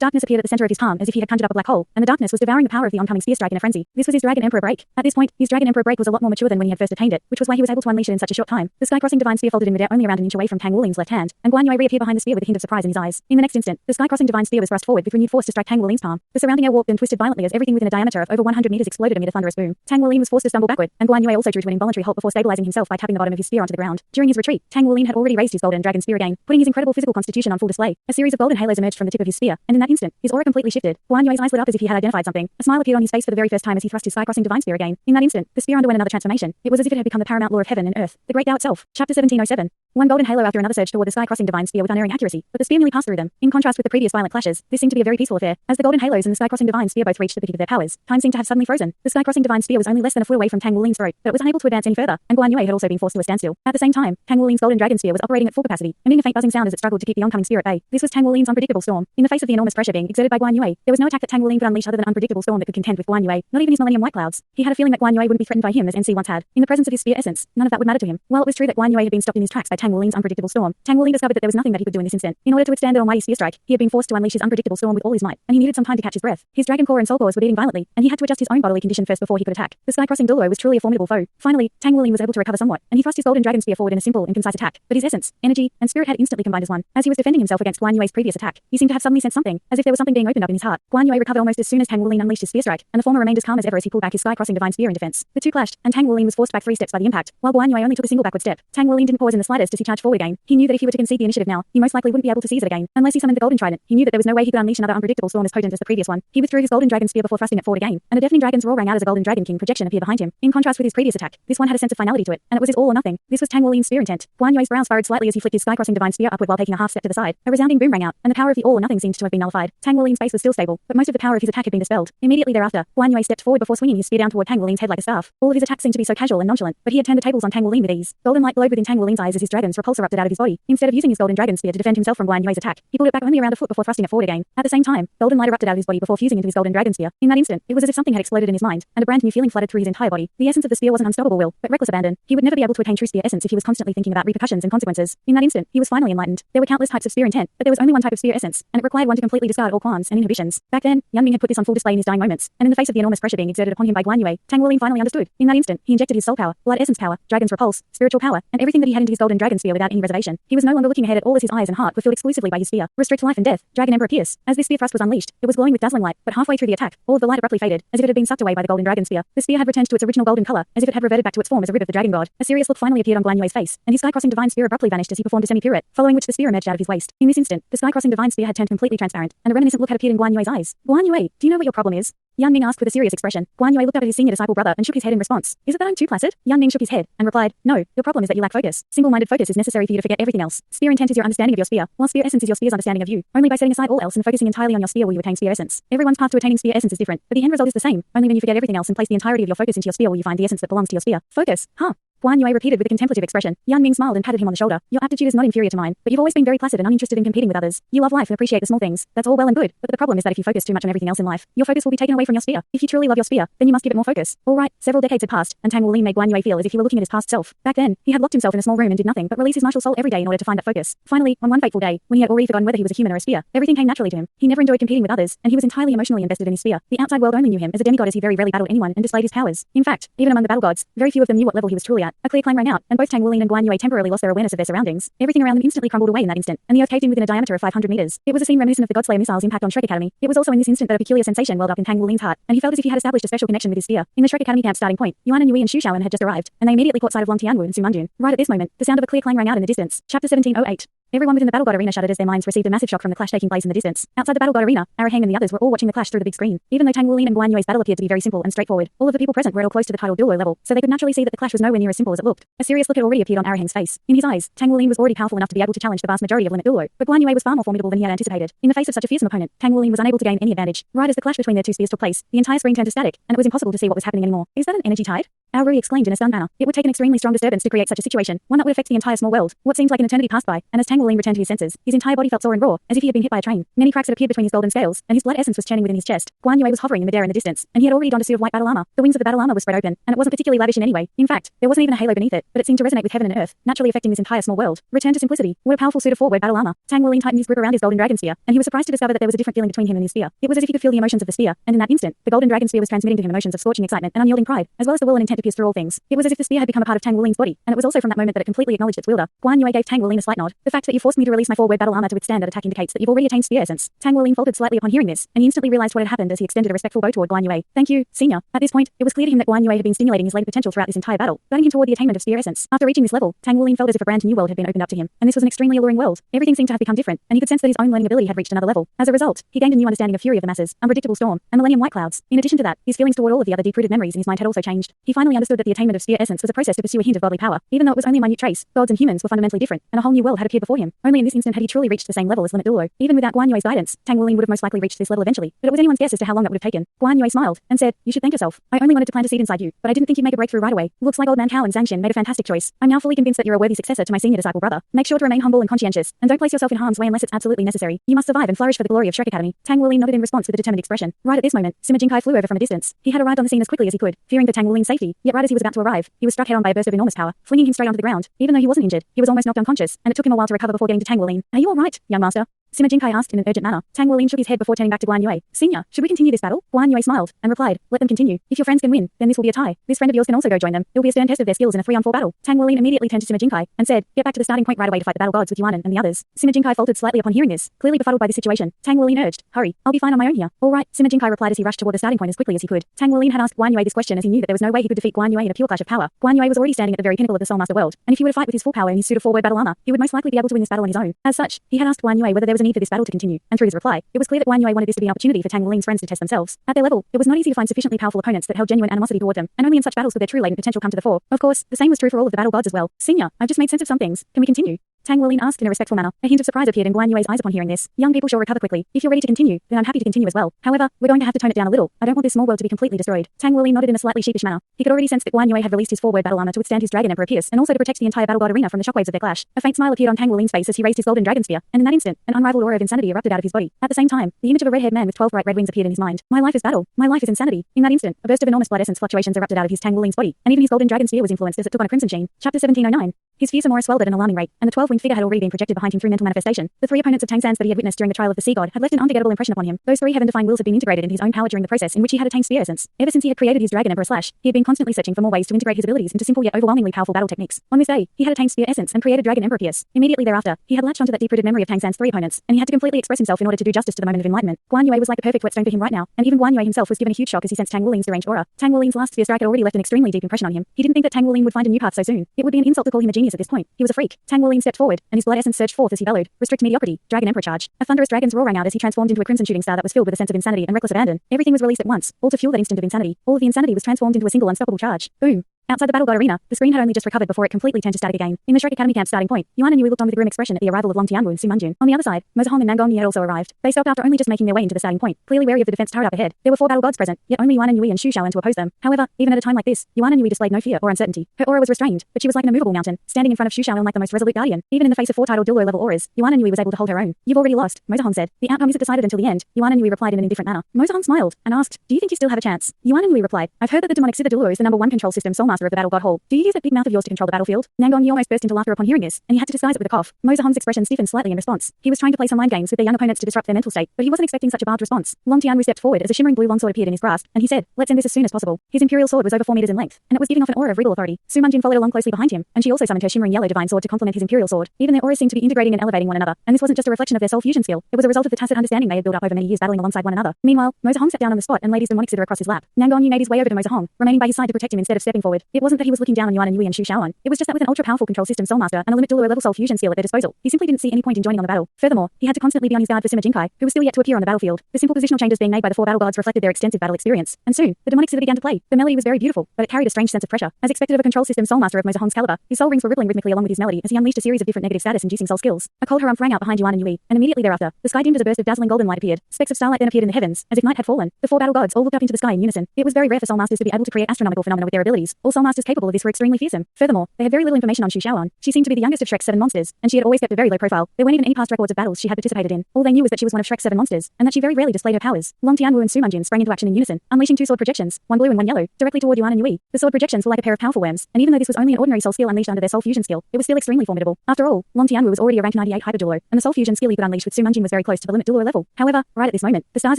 darkness appeared at the center of his palm as if he had conjured up a black hole, and the darkness was devouring the power of the oncoming spear strike in a frenzy. This was his Dragon Emperor break. At this point, his Dragon Emperor break was a lot more mature than when he had first attained it, which was why he was able to unleash it in such a short time. The sky-crossing divine spear folded in midair only around an inch away from Tang Wuling's left hand, and Guan Yue reappeared behind the spear with a hint of surprise in his eyes. In the next instant, the sky-crossing divine spear was thrust forward with renewed force to strike Tang Wuling's palm. The surrounding air warped and twisted violently as everything within a diameter of over 100 meters exploded amid a thunderous boom. Tang Wuling was forced to stumble backward, and Guan Yue also drew to an involuntary halt before stabilizing himself by tapping the bottom of his spear onto the ground. During his retreat, Tang Wuling had already raised his golden dragon spear again, putting his incredible physical constitution on full display. A series of golden halos emerged from the tip of his spear, and in that instant, his aura completely shifted. Guan Yue's eyes lit up as if he had identified something. A smile appeared on his face for the very first time as he thrust his sky-crossing divine spear again. In that instant, the spear underwent another transformation. It was as if it had become the paramount law of heaven and earth, the Great Dao itself. Chapter 1707. One golden halo after another surged toward the sky-crossing divine spear with unerring accuracy, but the spear merely passed through them. In contrast with the previous violent clashes, this seemed to be a very peaceful affair. As the golden halos and the sky-crossing divine spear both reached the peak of their powers, time seemed to have suddenly frozen. The sky-crossing divine spear was only less than a foot away from Tang Wuling's throat, but it was unable to advance any further, and Guan Yue had also been forced to a standstill. At the same time, Tang Wuling's golden dragon spear was operating at full capacity, emitting a faint buzzing sound as it struggled to keep the oncoming spear at bay. This was Tang Wuling's unpredictable storm. In the face of the enormous pressure being exerted by Guan Yue, there was no attack that Tang Wuling could unleash other than an unpredictable storm that could contend with Guan Yue, not even his Millennium White Clouds. He had a feeling that Guan Yue wouldn't be threatened by him as NC once had. In the presence of his spear essence, none of that would matter to him. While it was true that Guan Yue had been stopped in his tracks by Tang Wuling's unpredictable storm, Tang Wuling discovered that there was nothing that he could do in this instant. In order to withstand the almighty spear strike, he had been forced to unleash his unpredictable storm with all his might, and he needed some time to catch his breath. His dragon core and soul cores were beating violently, and he had to adjust his own bodily condition first before he could attack. The sky-crossing Douluo was truly a formidable foe. Finally, Tang Wuling was able to recover somewhat, and he thrust his golden dragon spear forward in a simple and concise attack. But his essence, energy, and spirit had instantly combined as one. As he was defending himself against Guan Yue's previous attack, he seemed to have suddenly sensed something, as if there was something being opened up in his heart. Guan Yue recovered almost as soon as Tang Wuling unleashed his spear strike, and the former remained as calm as ever as he pulled back his sky-crossing divine spear in defense. The two clashed, and Tang Wuling was forced back 3 steps by the impact, while Guan Yue only took a single backward step. Tang Wuling didn't pause in the slightest as he charged forward again. He knew that if he were to concede the initiative now, he most likely wouldn't be able to seize it again, unless he summoned the golden trident. He knew that there was no way he could unleash another unpredictable storm as potent as the previous one. He withdrew his golden dragon spear before thrusting it forward again, and a deafening dragon's roar rang out as a golden dragon king projection appeared behind him. In contrast with his previous attack, this one had a sense of finality to it, and it was his all or nothing. This was Tang Wuling's spear intent. Guan Yue's brows furrowed slightly as he flicked his sky-crossing divine spear upward while taking a half step to the side. A resounding boom rang out, and the power of the all or nothing seemed to have been nullified. Tang Wuling's face was still stable, but most of the power of his attack had been dispelled. Immediately thereafter, Guan Yue stepped forward before swinging his spear down toward Tang Wuling's head like a staff. All of his attacks seemed to be so casual and nonchalant, but he had turned the tables on Tang Wuling with ease. Golden light glowed within Tang Wuling's eyes as his dragon's repulsor erupted out of his body. Instead of using his golden dragon spear to defend himself from Guan Yue's attack, he pulled it back only around a foot before thrusting it forward again. At the same time, golden light erupted out of his body before fusing into his golden dragon spear. In that instant, it was as if something had exploded in his mind, and a brand new feeling flooded through his entire body. The essence of the spear wasn't unstoppable will, but reckless abandon. He would never be able to attain true spear essence if he was constantly thinking about repercussions and consequences. In that instant, he was finally enlightened. There were countless types of spear intent, but there was only one type of spear essence, and it required one to completely discard all qualms and inhibitions. Back then, Yanming had put this on full display in his dying moments, and in the face of the enormous pressure being exerted upon him by Guan Yue, Tang Wuling finally understood. In that instant, he injected his soul power, blood essence power, dragon's repulse, spiritual power, and everything that he had into his golden dragon spear without any reservation. He was no longer looking ahead at all as his eyes and heart were filled exclusively by his spear. Restrict life and death, Dragon Emperor Pierce. As this spear thrust was unleashed, it was glowing with dazzling light, but halfway through the attack, all of the light abruptly faded, as if it had been sucked away by the golden dragon spear. The spear had returned to its original golden color, as if it had reverted back to its form as a rib of the dragon god. A serious look finally appeared on Guan Yue's face, and his sky-crossing divine spear abruptly vanished as he performed a semi-pirouette, following which the spear emerged out of his waist. In this instant, the sky-crossing divine spear had turned completely transparent, and a reminiscent look had appeared in Guan Yue's eyes. Guan Yue, do you know what your problem is? Yanming asked with a serious expression. Guan Yue looked up at his senior disciple brother and shook his head in response. Is it that I'm too placid? Yanming shook his head and replied, no, your problem is that you lack focus. Single-minded focus is necessary for you to forget everything else. Spear intent is your understanding of your spear, while spear essence is your spear's understanding of you. Only by setting aside all else and focusing entirely on your spear will you attain spear essence. Everyone's path to attaining spear essence is different, but the end result is the same. Only when you forget everything else and place the entirety of your focus into your spear will you find the essence that belongs to your spear. Focus, huh? Guan Yue repeated with a contemplative expression. Yanming smiled and patted him on the shoulder. Your aptitude is not inferior to mine, but you've always been very placid and uninterested in competing with others. You love life and appreciate the small things. That's all well and good, but the problem is that if you focus too much on everything else in life, your focus will be taken away from your spear. If you truly love your spear, then you must give it more focus. All right, several decades had passed, and Tang Wuling made Guan Yue feel as if he were looking at his past self. Back then, he had locked himself in a small room and did nothing but release his martial soul every day in order to find that focus. Finally, on one fateful day, when he had already forgotten whether he was a human or a spear, everything came naturally to him. He never enjoyed competing with others, and he was entirely emotionally invested in his spear. The outside world only knew him as a demigod as he very rarely battled anyone and displayed his powers. In fact, even among the battle gods, very few of them knew what level he was truly at. at. A clear climb rang out, and both Tang Wuling and Guan Yue temporarily lost their awareness of their surroundings. Everything around them instantly crumbled away in that instant, and the earth caved in within a diameter of 500 meters. It was a scene reminiscent of the Godslayer missile's impact on Shrek Academy. It was also in this instant that a peculiar sensation welled up in Tang Wuling's heart, and he felt as if he had established a special connection with his sphere. In the Shrek Academy camp's starting point, Yuan and Yui and Xu Shaoan had just arrived, and they immediately caught sight of Long Tianwu and Su Munjun. Right at this moment, the sound of a clear clang rang out in the distance. Chapter 1708. Everyone within the Battle God Arena shuddered as their minds received a massive shock from the clash taking place in the distance. Outside the Battle God Arena, Arahang and the others were all watching the clash through the big screen. Even though Tang Wulin and Guan Yue's battle appeared to be very simple and straightforward, all of the people present were at all close to the title Douluo level, so they could naturally see that the clash was nowhere near as simple as it looked. A serious look had already appeared on Arahang's face. In his eyes, Tang Wulin was already powerful enough to be able to challenge the vast majority of Limit Douluo, but Guan Yue was far more formidable than he had anticipated. In the face of such a fearsome opponent, Tang Wulin was unable to gain any advantage. Right as the clash between their two spears took place, the entire screen turned to static, and it was impossible to see what was happening anymore. Is that an energy tide? Our Rui exclaimed in a stunned manner. It would take an extremely strong disturbance to create such a situation, one that would affect the entire small world. What seemed like an eternity passed by, and as Tang Wulin returned to his senses, his entire body felt sore and raw, as if he had been hit by a train. Many cracks had appeared between his golden scales, and his blood essence was churning within his chest. Guan Yue was hovering in midair in the distance, and he had already donned a suit of white battle armor. The wings of the battle armor were spread open, and it wasn't particularly lavish in any way. In fact, there wasn't even a halo beneath it, but it seemed to resonate with heaven and earth, naturally affecting this entire small world. Return to simplicity. What a powerful suit of forward battle armor. Tang Wulin tightened his grip around his golden dragon spear, and he was surprised to discover that there was a different feeling between him and his spear. It was as if he could feel the emotions of the spear, and in that instant, the golden dragon spear was transmitting to him emotions of scorching excitement and unyielding pride, as well as the will and intent to pierce through all things. It was as if the spear had become a part of Tang Wulin's body, and it was also from that moment that it completely acknowledged its wielder. Guan Yue gave Tang Wulin a slight nod. The fact that you forced me to release my forward battle armor to withstand that attack indicates that you've already attained spear essence. Tang Wulin faltered slightly upon hearing this, and he instantly realized what had happened as he extended a respectful bow toward Guan Yue. Thank you, senior. At this point, it was clear to him that Guan Yue had been stimulating his latent potential throughout this entire battle, guiding him toward the attainment of spear essence. After reaching this level, Tang Wulin felt as if a brand new world had been opened up to him, and this was an extremely alluring world. Everything seemed to have become different, and he could sense that his own learning ability had reached another level. As a result, he gained a new understanding of fury of the masses, unpredictable storm, and millennium white clouds. In addition to that, his feelings toward all of the other deep-rooted memories in his mind had also changed. He finally understood that the attainment of spear essence was a process to pursue a hint of godly power, even though it was only a minute trace. Gods and humans were fundamentally different, and a whole new world had appeared before him. Only in this instant had he truly reached the same level as Limit Douluo. Even without Guan Yue's guidance, Tang Wulin would have most likely reached this level eventually, but it was anyone's guess as to how long that would have taken. Guan Yue smiled and said, "You should thank yourself. I only wanted to plant a seed inside you, but I didn't think you'd make a breakthrough right away. Looks like old man Cao and Zhang Xin made a fantastic choice. I'm now fully convinced that you're a worthy successor to my senior disciple brother. Make sure to remain humble and conscientious, and don't place yourself in harm's way unless it's absolutely necessary. You must survive and flourish for the glory of Shrek Academy." Tang Wulin nodded in response with a determined expression. Right at this moment, Sima Jinkai flew over from a distance. He had arrived on the scene as quickly as he could, fearing for Tang Wulin's safety, yet right as he was about to arrive, he was struck head-on by a burst of enormous power, flinging him straight onto the ground. Even though he wasn't injured, he was almost knocked unconscious, and it took him a while to recover before getting to Tang Wulin. "Are you all right, young master?" Sima Jinkai asked in an urgent manner. Tang Wulin shook his head before turning back to Guan Yue. "Senior, should we continue this battle?" Guan Yue smiled and replied, "Let them continue. If your friends can win, then this will be a tie. This friend of yours can also go join them. It will be a stern test of their skills in a 3-on-4 battle." Tang Wulin immediately turned to Sima Jinkai and said, "Get back to the starting point right away to fight the battle gods with Yuan and the others." Sima Jinkai faltered slightly upon hearing this, clearly befuddled by the situation. Tang Wulin urged, "Hurry, I'll be fine on my own here." "All right," Sima Jinkai replied as he rushed toward the starting point as quickly as he could. Tang Wulin had asked Guan Yue this question as he knew that there was no way he could defeat Guan Yue in a pure clash of power. Guan Yue was already standing at the very pinnacle of the Soul Master world, and if he were to fight with his full power in his suit of forward battle armor, he would most likely be able to win this battle on his own. As such, he had asked Guan Yue whether there was a need for this battle to continue, and through his reply, it was clear that Guan Yue wanted this to be an opportunity for Tang Wulin's friends to test themselves. At their level, it was not easy to find sufficiently powerful opponents that held genuine animosity toward them, and only in such battles would their true latent potential come to the fore. Of course, the same was true for all of the battle gods as well. "Senior, I've just made sense of some things. Can we continue?" Tang Wulin asked in a respectful manner. A hint of surprise appeared in Guan Yue's eyes upon hearing this. "Young people shall recover quickly. If you're ready to continue, then I'm happy to continue as well. However, we're going to have to tone it down a little. I don't want this small world to be completely destroyed." Tang Wulin nodded in a slightly sheepish manner. He could already sense that Guan Yue had released his forward battle armor to withstand his Dragon Emperor Pierce, and also to protect the entire battle god arena from the shockwaves of their clash. A faint smile appeared on Tang Wulin's face as he raised his golden dragon spear, and in that instant, an unrivaled aura of insanity erupted out of his body. At the same time, the image of a red-haired man with 12 bright red wings appeared in his mind. "My life is battle. My life is insanity." In that instant, a burst of enormous blood essence fluctuations erupted out of his Tang Wulin's body, and even his golden dragon spear was influenced as it took on a crimson sheen. Chapter 1709. His fearsome aura swelled at an alarming rate, and the 12-winged figure had already been projected behind him through mental manifestation. The 3 opponents of Tang San's that he had witnessed during the trial of the sea god had left an unforgettable impression upon him. Those 3 heaven-defying wills had been integrated into his own power during the process in which he had attained spear essence. Ever since he had created his Dragon Emperor Slash, he had been constantly searching for more ways to integrate his abilities into simple yet overwhelmingly powerful battle techniques. On this day, he had attained spear essence and created Dragon Emperor Pierce. Immediately thereafter, he had latched onto that deep-rooted memory of Tang San's 3 opponents, and he had to completely express himself in order to do justice to the moment of enlightenment. Guan Yue was like the perfect whetstone for him right now, and even Guan Yue himself was given a huge shock as he sensed Tang Wulin's deranged aura. Tang Wulin's last spear strike had already left an extremely deep impression on him. He didn't think that Tang Wulin would find a new path so soon. It would be an insult to call him a genius at this point. He was a freak. Tang Wulin stepped forward, and his blood essence surged forth as he bellowed, "Restrict mediocrity, Dragon Emperor charge." A thunderous dragon's roar rang out as he transformed into a crimson shooting star that was filled with a sense of insanity and reckless abandon. Everything was released at once, all to fuel that instant of insanity. All of the insanity was transformed into a single unstoppable charge. Boom. Outside the battle god arena, the screen had only just recovered before it completely turned to static again. In the Shrek Academy camp's starting point, Yuan and Yui looked on with a grim expression at the arrival of Long Tianwu and Su Munjun. On the other side, Mozahong and Nangong Yi had also arrived. They stopped after only just making their way into the starting point, clearly wary of the defense turret up ahead. There were 4 battle gods present, yet only Yuan and Yui and Xu Shaoan to oppose them. However, even at a time like this, Yuan and Yui displayed no fear or uncertainty. Her aura was restrained, but she was like an immovable mountain, standing in front of Xu Shaoan like the most resolute guardian. Even in the face of 4 titled Douluo level auras, Yuan and Yui was able to hold her own. "You've already lost," Mozahong said. "The outcome isn't decided until the end." Yuan and Yui replied in an indifferent manner. Mozahong smiled and asked, "Do you think you still have a chance?" Yuan and Yui replied, "I've heard that the demonic Citadel Douluo is the #1 control system Soul Soulmaster of the Battle God Hall. Do you use that big mouth of yours to control the battlefield? Nangong Yi almost burst into laughter upon hearing this, and he had to disguise it with a cough. Mozahong's expression stiffened slightly in response. He was trying to play some mind games with their young opponents to disrupt their mental state, but he wasn't expecting such a barbed response. Long Tianwu stepped forward as a shimmering blue longsword appeared in his grasp, and he said, "Let's end this as soon as possible." His imperial sword was over 4 meters in length, and it was giving off an aura of regal authority. Su Munjin followed along closely behind him, and she also summoned her shimmering yellow divine sword to complement his imperial sword. Even their auras seemed to be integrating and elevating one another, and this wasn't just a reflection of their soul fusion skill. It was a result of the tacit understanding they had built up over many years battling alongside one another. Meanwhile, Mozahong sat down on the spot and laid his demonic sitter across his lap. Nangong Yi made his way over to Mozahong, remaining by his side to protect him instead of stepping forward. It wasn't that he was looking down on Yuan and Yui and Shu Shaoan. It was just that with an ultra-powerful control system Soulmaster and a limit Douluo level soul fusion skill at their disposal, he simply didn't see any point in joining on the battle. Furthermore, he had to constantly be on his guard for Sima Jinkai, who was still yet to appear on the battlefield. The simple positional changes being made by the 4 battle gods reflected their extensive battle experience, and soon, the demonic sitar began to play. The melody was very beautiful, but it carried a strange sense of pressure. As expected of a control system Soulmaster of Mozahong's caliber, his soul rings were rippling rhythmically along with his melody as he unleashed a series of different negative status-inducing soul skills. A cold harumph rang out behind Yuan and Yui, and immediately thereafter, the sky dimmed as a burst of dazzling golden light appeared. Specks of starlight then appeared in the heavens, as if night had fallen. The 4 battle gods all looked up into the sky in unison. It was very rare for Soulmasters to be able to create astronomical phenomena with their abilities. All Soulmasters capable of this were extremely fearsome. Furthermore, they had very little information on Shu Shaoan. She seemed to be the youngest of Shrek's 7 monsters, and she had always kept a very low profile. There weren't even any past records of battles she had participated in. All they knew was that she was one of Shrek's 7 monsters, and that she very rarely displayed her powers. Long Tianwu and Su Munjin sprang into action in unison, unleashing 2 sword projections, one blue and one yellow, directly toward Yuan and Yui. The sword projections were like a pair of powerful worms, and even though this was only an ordinary soul skill unleashed under their soul fusion skill, it was still extremely formidable. After all, Long Tianwu was already a rank 98 hyper Douluo, and the soul fusion skill he could unleash with Su Munjin was very close to the limit Douluo level. However, right at this moment, the stars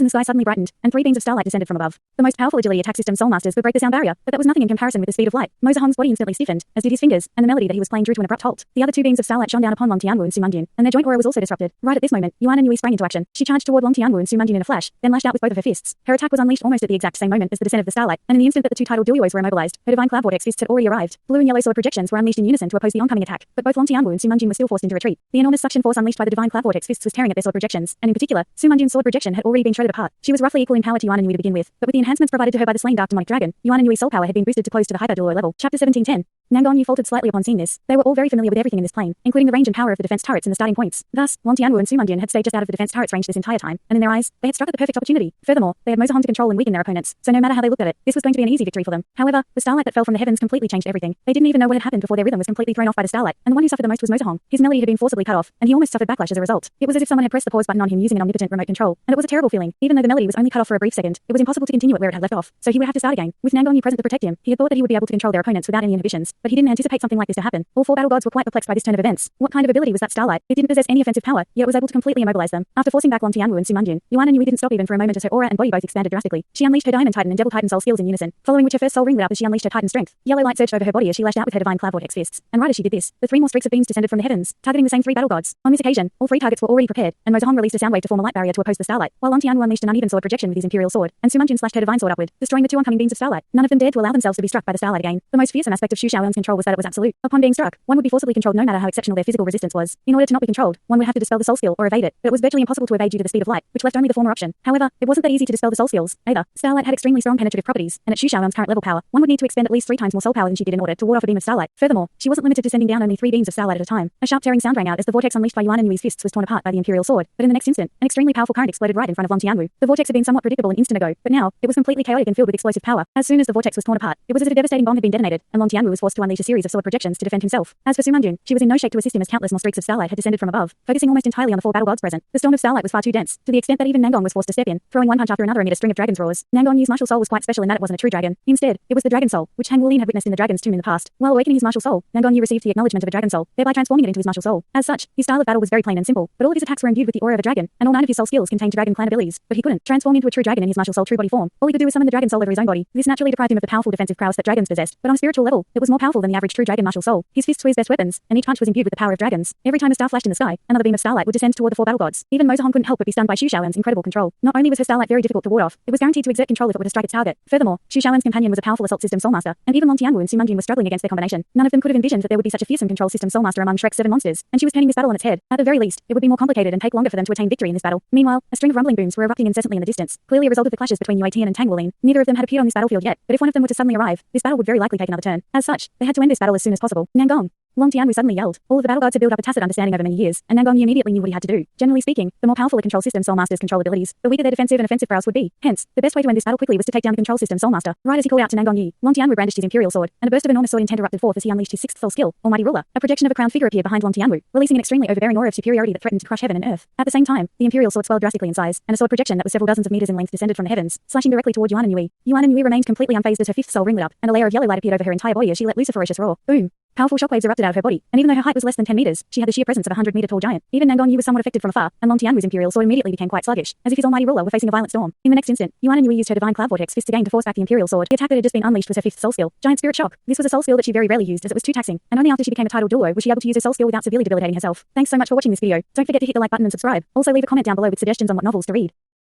in the sky suddenly brightened, and 3 beams of starlight descended from above. The most powerful agility attack system Soulmasters would break the sound barrier, but that was nothing in comparison with the speed of light. Mozahong's body instantly stiffened, as did his fingers, and the melody that he was playing drew to an abrupt halt. The other 2 beams of starlight shone down upon Long Tianwu and Su Munjin, and their joint aura was also disrupted. Right at this moment, Yuan and Yui sprang into action. She charged toward Long Tianwu and Su Munjin in a flash, then lashed out with both of her fists. Her attack was unleashed almost at the exact same moment as the descent of the starlight, and in the instant that the 2 tidal Douluos were immobilized, her divine cloud vortex fists had already arrived. Blue and yellow sword projections were unleashed in unison to oppose the oncoming attack, but both Long Tianwu and Su Munjin were still forced into retreat. The enormous suction force unleashed by the divine cloud vortex fists was tearing at their sword projections, and in particular, Su Munjin's sword projection had already been shredded apart. She was roughly equal in power to Yuan and Yui to begin with, but with the enhancements provided to her by the slain dark demonic dragon, Yuan and Yui's soul power had been boosted to close to the hyper Douluo level. Chapter 17:10. Nangong Yi faltered slightly upon seeing this. They were all very familiar with everything in this plane, including the range and power of the defense turrets and the starting points. Thus, Long Tianwu and Su Munjin had stayed just out of the defense turrets range this entire time, and in their eyes, they had struck at the perfect opportunity. Furthermore, they had Mozahong to control and weaken their opponents, so no matter how they looked at it, this was going to be an easy victory for them. However, the starlight that fell from the heavens completely changed everything. They didn't even know what had happened before their rhythm was completely thrown off by the starlight, and the one who suffered the most was Mozahong. His melody had been forcibly cut off, and he almost suffered backlash as a result. It was as if someone had pressed the pause button on him using an omnipotent remote control, and it was a terrible feeling. Even though the melody was only cut off for a brief second, it was impossible to continue it where it had left off, so he would have to start again. With Nangong Yi present to protect him, he had thought that he would be able to control their opponents without any inhibitions, but he didn't anticipate something like this to happen. All 4 battle gods were quite perplexed by this turn of events. What kind of ability was that starlight? It didn't possess any offensive power, yet it was able to completely immobilize them. After forcing back Long Tianwu and Su Munjin, Yuan and Yui didn't stop even for a moment as her aura and body both expanded drastically. She unleashed her Diamond Titan and Devil Titan soul skills in unison, following which her first soul ring lit up as she unleashed her Titan strength. Yellow light surged over her body as she lashed out with her divine cloud vortex fists, and right as she did this, the 3 more streaks of beams descended from the heavens, targeting the same 3 battle gods. On this occasion, all 3 targets were already prepared, and Mozahong released a sound wave to form a light barrier to oppose the starlight, while Long Tianwu unleashed an uneven sword projection with his imperial sword, and Su Munjin slashed her divine sword upward, destroying the 2 oncoming beams of starlight. None of them dared to allow themselves to be struck by the starlight again. The most fearsome aspect of Shu Shaoan's control was that it was absolute. Upon being struck, one would be forcibly controlled no matter how exceptional their physical resistance was. In order to not be controlled, one would have to dispel the soul skill or evade it, but it was virtually impossible to evade due to the speed of light, which left only the former option. However, it wasn't that easy to dispel the soul skills, either. Starlight had extremely strong penetrative properties, and at Shu Shaoan's current level power, one would need to expend at least 3 times more soul power than she did in order to ward off a beam of starlight. Furthermore, she wasn't limited to sending down only 3 beams of starlight at a time. A sharp tearing sound rang out as the vortex unleashed by Yuan and Yui's fists was torn apart by the imperial sword, but in the next instant, an extremely powerful current exploded right in front of Long Tianwu. The vortex had been somewhat predictable an instant ago, but now, it was completely chaotic and filled with explosive power. As soon as the vortex was torn apart, it was as if a devastating bomb had been detonated, and Long Tianwu was forced to unleash a series of sword projections to defend himself. As for Su Munjin, she was in no shape to assist him as countless more streaks of starlight had descended from above, focusing almost entirely on the 4 battle gods present. The storm of starlight was far too dense, to the extent that even Nangong was forced to step in, throwing one punch after another amid a string of dragon's roars. Nangong Yi's martial soul was quite special in that it wasn't a true dragon. Instead, it was the dragon soul, which Hang Wulin had witnessed in the dragon's tomb in the past. While awakening his martial soul, Nangong Yi received the acknowledgement of a dragon soul, thereby transforming it into his martial soul. As such, his style of battle was very plain and simple, but all of his attacks were imbued with the aura of a dragon, and all 9 of his soul skills contained dragon clan abilities, but he couldn't transform into a true dragon in his martial soul true body form. All he could do was summon the dragon soul over his own body. This naturally deprived him of the powerful defensive prowess that dragons possessed, but on a spiritual level, it was more powerful than the average true dragon martial soul. His fists were his best weapons, and each punch was imbued with the power of dragons. Every time a star flashed in the sky, another beam of starlight would descend toward the 4 battle gods. Even Mozahong couldn't help but be stunned by Shu Shaoan's incredible control. Not only was her starlight very difficult to ward off, it was guaranteed to exert control if it were to strike its target. Furthermore, Shu Shaoan's companion was a powerful assault system soulmaster, and even Long Tianwu and Su Munjin were struggling against their combination. None of them could have envisioned that there would be such a fearsome control system soulmaster among Shrek's 7 monsters, and she was turning this battle on its head. At the very least, it would be more complicated and take longer for them to attain victory in this battle. Meanwhile, a string of rumbling booms were erupting incessantly in the distance, clearly a result of the clashes between Yue Tian and Tang Wulin. Neither of them had appeared on this battlefield yet, but if one of them were to suddenly arrive, this battle would very likely take another turn. As such, they had to end this battle as soon as possible. Nangong Long Tianwu suddenly yelled. All of the battle gods had built up a tacit understanding over many years, and Nangong Yi immediately knew what he had to do. Generally speaking, the more powerful a control system's soul master's control abilities, the weaker their defensive and offensive prowess would be. Hence, the best way to end this battle quickly was to take down the control system's soul master. Right as he called out to Nangong Yi, Long Tianwu brandished his imperial sword, and a burst of enormous sword intent erupted forth as he unleashed his sixth soul skill, Almighty Ruler. A projection of a crowned figure appeared behind Long Tianwu, releasing an extremely overbearing aura of superiority that threatened to crush heaven and earth. At the same time, the imperial sword swelled drastically in size, and a sword projection that was several dozens of meters in length descended from the heavens, slashing directly toward Yuan and Yui. Yuan and Yui remained completely unfazed as her fifth soul ring lit up, and a layer of yellow light appeared over her entire body as she let loose a ferocious roar. Boom! Powerful shockwaves erupted out of her body, and even though her height was less than 10 meters, she had the sheer presence of a 100-meter-tall giant. Even Nangong Yi was somewhat affected from afar, and Long Tianwu's imperial sword immediately became quite sluggish, as if his almighty ruler were facing a violent storm. In the next instant, Yuan and Yui used her divine cloud vortex fists again to force back the imperial sword. The attack that had just been unleashed was her fifth soul skill, Giant Spirit Shock. This was a soul skill that she very rarely used as it was too taxing, and only after she became a titled Douluo was she able to use her soul skill without severely debilitating herself. Thanks so much for watching this video. Don't forget to hit the like button and subscribe. Also leave a comment down below with suggestions on what novels to read.